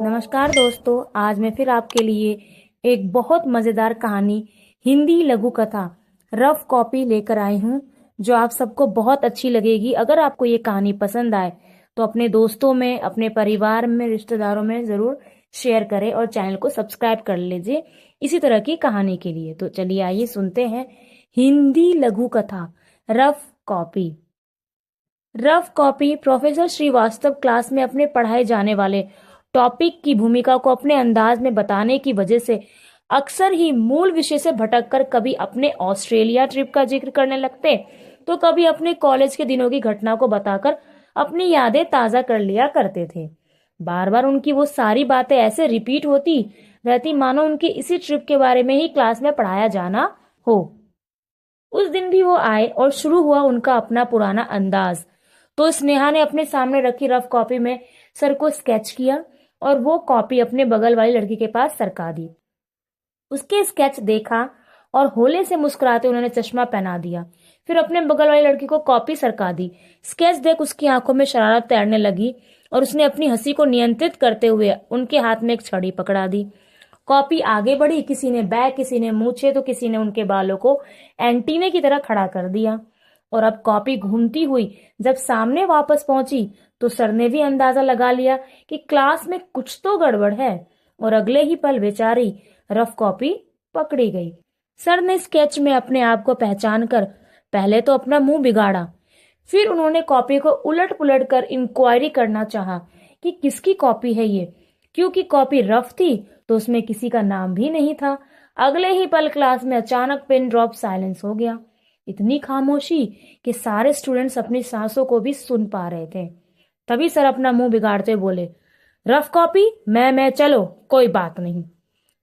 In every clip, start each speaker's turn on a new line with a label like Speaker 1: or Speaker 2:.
Speaker 1: नमस्कार दोस्तों, आज मैं फिर आपके लिए एक बहुत मज़ेदार कहानी हिंदी लघु कथा रफ कॉपी लेकर आई हूँ, जो आप सबको बहुत अच्छी लगेगी। अगर आपको ये कहानी पसंद आए तो अपने दोस्तों में, अपने परिवार में, रिश्तेदारों में ज़रूर शेयर करें और चैनल को सब्सक्राइब कर लीजिए इसी तरह की कहानी के लिए। तो चलिए आइए सुनते हैं हिंदी लघु कथा rough copy. Rough copy. Professor Srivastava class में अपने पढ़ाए जाने वाले टॉपिक की भूमिका को अपने अंदाज में बताने की वजह से अक्सर ही मूल विषय से भटककर कभी अपने ऑस्ट्रेलिया ट्रिप का जिक्र करने लगते, तो कभी अपने कॉलेज के दिनों की घटना को बताकर अपनी यादें ताजा कर लिया करते थे। बार बार उनकी वो सारी बातें ऐसे रिपीट होती रहती मानो उनकी इसी ट्रिप के बारे में ही क्लास में पढ़ाया जाना हो। उस दिन भी वो आए और शुरू हुआ उनका अपना पुराना अंदाज। तो स्नेहा ने अपने सामने रखी रफ कॉपी में सर को स्केच किया और वो कॉपी अपने बगल वाली लड़की के पास सरका दी। उसके स्केच देखा और होले से मुस्कुराते उन्होंने चश्मा पहना दिया। फिर अपने बगल वाली लड़की को कॉपी सरका दी। स्केच देख उसकी आंखों में शरारत तैरने लगी और उसने अपनी हंसी को नियंत्रित करते हुए उनके हाथ में एक छड़ी पकड़ा दी। कॉपी आगे बढ़ी, किसी ने बैग, किसी ने मूछे, तो किसी ने उनके बालों को एंटीने की तरह खड़ा कर दिया। और अब कॉपी घूमती हुई जब सामने वापस पहुंची तो सर ने भी अंदाजा लगा लिया कि क्लास में कुछ तो गड़बड़ है, और अगले ही पल बेचारी रफ कॉपी पकड़ी गई। सर ने स्केच में अपने आप को पहचान कर पहले तो अपना मुंह बिगाड़ा, फिर उन्होंने कॉपी को उलट पुलट कर इंक्वायरी करना चाहा कि किसकी कॉपी है ये। क्योंकि कॉपी रफ थी तो उसमें किसी का नाम भी नहीं था। अगले ही पल क्लास में अचानक पिन ड्रॉप साइलेंस हो गया। इतनी खामोशी कि सारे स्टूडेंट्स अपनी सांसों को भी सुन पा रहे थे। तभी सर अपना मुंह बिगाड़ते बोले, रफ कॉपी, मैं चलो, कोई बात नहीं।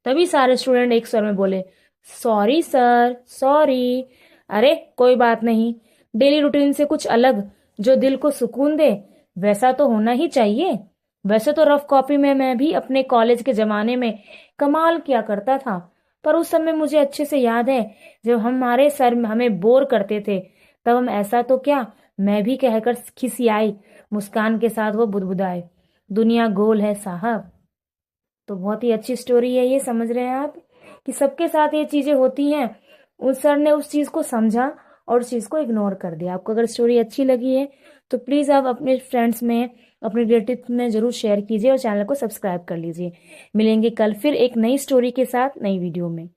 Speaker 1: तभी सारे स्टूडेंट एक स्वर में बोले, सॉरी सर, सॉरी। अरे कोई बात नहीं, डेली रूटीन से कुछ अलग, जो दिल को सुकून दे, वैसा तो होना ही चाहिए। वैसे तो रफ कॉपी में मैं भी अपने कॉलेज के जमाने में कमाल किया करता था, पर उस समय मुझे अच्छे से याद है जब हमारे सर हमें बोर करते थे तब हम ऐसा तो क्या, मैं भी कहकर खिसियाई। मुस्कान के साथ वो बुदबुदाए, दुनिया गोल है साहब। तो बहुत ही अच्छी स्टोरी है ये, समझ रहे हैं आप कि सबके साथ ये चीजें होती हैं। उस सर ने उस चीज को समझा और उस चीज को इग्नोर कर दिया। आपको अगर स्टोरी अच्छी लगी है तो प्लीज आप अपने फ्रेंड्स में, अपने रिलेटिव में जरूर शेयर कीजिए और चैनल को सब्सक्राइब कर लीजिए। मिलेंगे कल फिर एक नई स्टोरी के साथ, नई वीडियो में।